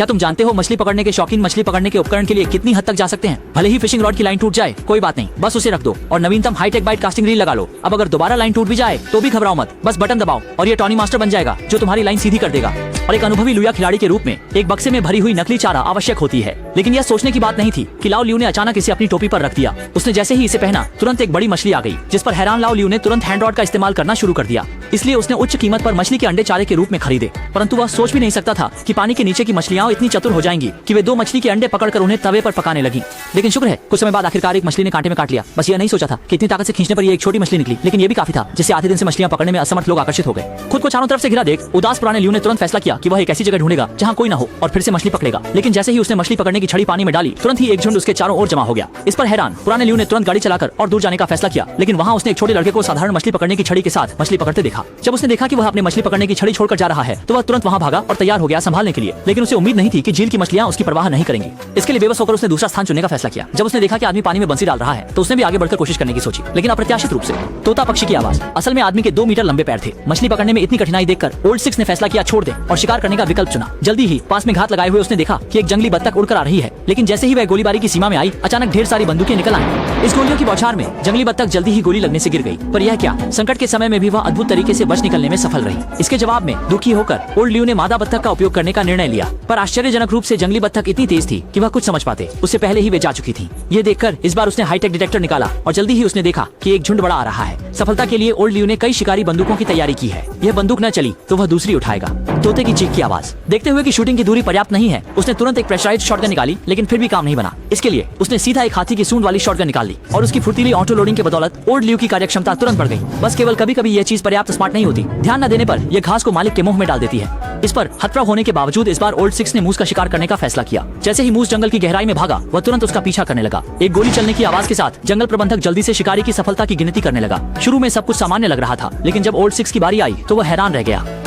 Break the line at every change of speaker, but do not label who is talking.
क्या तुम जानते हो मछली पकड़ने के शौकीन मछली पकड़ने के उपकरण के लिए कितनी हद तक जा सकते हैं? भले ही फिशिंग रॉड की लाइन टूट जाए कोई बात नहीं, बस उसे रख दो और नवीनतम हाईटेक बाइट कास्टिंग रील लगा लो। अब अगर दोबारा लाइन टूट भी जाए तो भी घबराओ मत, बस बटन दबाओ और ये टॉनी मास्टर बन जाएगा जो तुम्हारी लाइन सीधी कर देगा। और एक अनुभवी लुया खिलाड़ी के रूप में एक बक्से में भरी हुई नकली चारा आवश्यक होती है। लेकिन यह सोचने की बात नहीं थी कि लाओ लियू ने अचानक इसे अपनी टोपी पर रख दिया। उसने जैसे ही इसे पहना तुरंत एक बड़ी मछली आ गई, जिस पर हैरान लाओ लियू ने तुरंत हैंड रॉड का इस्तेमाल करना शुरू कर दिया। इसलिए उसने उच्च कीमत पर मछली के अंडे चारे के रूप में खरीदे। परंतु वह सोच भी नहीं सकता था कि पानी के नीचे की मछलियां इतनी चतुर हो जाएंगी कि वे 2 मछली के अंडे पकड़कर उन्हें तवे पर पकाने लगी। लेकिन शुक्र है कुछ समय बाद आखिरकार एक मछली ने कांटे में काट लिया। बस यह नहीं सोचा था कि इतनी ताकत से खींचने पर ये एक छोटी मछली निकली, लेकिन ये भी काफी था जिससे आधे दिन से मछलियां पकड़ने में असमर्थ लोग आकर्षित हो गए। खुद को चारों तरफ से घिरा देख उदास पुराने लियू ने तुरंत फैसला किया कि वह एक ऐसी जगह ढूंढेगा जहां कोई न हो और फिर से मछली पकड़ेगा। लेकिन जैसे ही उसने मछली पकड़ने की छड़ी पानी में डाली तुरंत ही एक झुंड उसके चारों ओर जमा हो गया। इस पर हैरान पुराने लियू ने तुरंत गाड़ी चलाकर और दूर जाने का फैसला किया। लेकिन वहां उसने एक छोटे लड़के को साधारण मछली पकड़ने की छड़ी के साथ मछली पकड़ते देखा। जब उसने देखा कि वह अपने मछली पकड़ने की छड़ी छोड़कर जा रहा है तो वह तुरंत वहां भागा और तैयार हो गया संभालने के लिए। लेकिन उसे उम्मीद नहीं थी कि झील की मछलियां उसकी परवाह नहीं करेंगी। इसके लिए बेबस होकर उसने दूसरा स्थान चुनने का फैसला किया। जब उसने देखा कि आदमी पानी में बंसी डाल रहा है तो उसने भी आगे बढ़कर कोशिश करने की सोची, लेकिन अप्रत्याशित रूप से तोता पक्षी की आवाज। असल में आदमी के 2 मीटर लंबे पैर थे। मछली पकड़ने में इतनी कठिनाई देखकर ओल्ड 6 ने फैसला किया छोड़ दे और शिकार करने का विकल्प चुना। जल्दी ही पास में घात लगाए हुए उसने देखा कि एक जंगली बत्तख उड़कर आ रही है। लेकिन जैसे ही वह गोलीबारी की सीमा में आई अचानक ढेर सारी बंदूकें निकल आई। इस गोलियों की बौछार में जंगली बत्तख जल्दी ही गोली लगने से गिर गई। पर यह क्या, संकट के समय में भी वह अद्भुत तरीके से बच निकलने में सफल रही। इसके जवाब में दुखी होकर ओल्ड लियू ने मादा बत्तख का उपयोग करने का निर्णय लिया। पर आश्चर्यजनक रूप से जंगली बत्तख इतनी तेज थी कि वह कुछ समझ पाते उससे पहले ही वे जा चुकी थी। ये देखकर इस बार उसने हाईटेक डिटेक्टर निकाला और जल्दी ही उसने देखा कि एक झुंड बड़ा आ रहा है। सफलता के लिए ओल्ड लियू ने कई शिकारी बंदूकों की तैयारी की है। यह बंदूक न चली तो वह दूसरी उठाएगा। तोते की चीख की आवाज। देखते हुए कि शूटिंग की दूरी पर्याप्त नहीं है उसने तुरंत एक प्रेशराइज्ड शॉटगन निकाली, लेकिन फिर भी काम नहीं बना। इसके लिए उसने सीधा एक हाथी की सूंड वाली शॉटगन निकाल ली और उसकी फुर्तीली ऑटो लोडिंग के बदौलत ओल्ड लियू की कार्यक्षमता तुरंत बढ़ गई। बस केवल कभी कभी यह चीज पर्याप्त स्मार्ट नहीं होती। ध्यान न देने पर यह घास को मालिक के मुंह में डाल देती है। इस पर हतप्रभ होने के बावजूद इस बार ओल्ड 6 ने मूस का शिकार करने का फैसला किया। जैसे ही मूस जंगल की गहराई में भागा वह तुरंत उसका पीछा करने लगा। एक गोली चलने की आवाज के साथ जंगल प्रबंधक जल्दी से शिकारी की सफलता की गिनती करने लगा। शुरू में सब कुछ सामान्य लग रहा था, लेकिन जब ओल्ड 6 की बारी आई तो वह हैरान रह गया।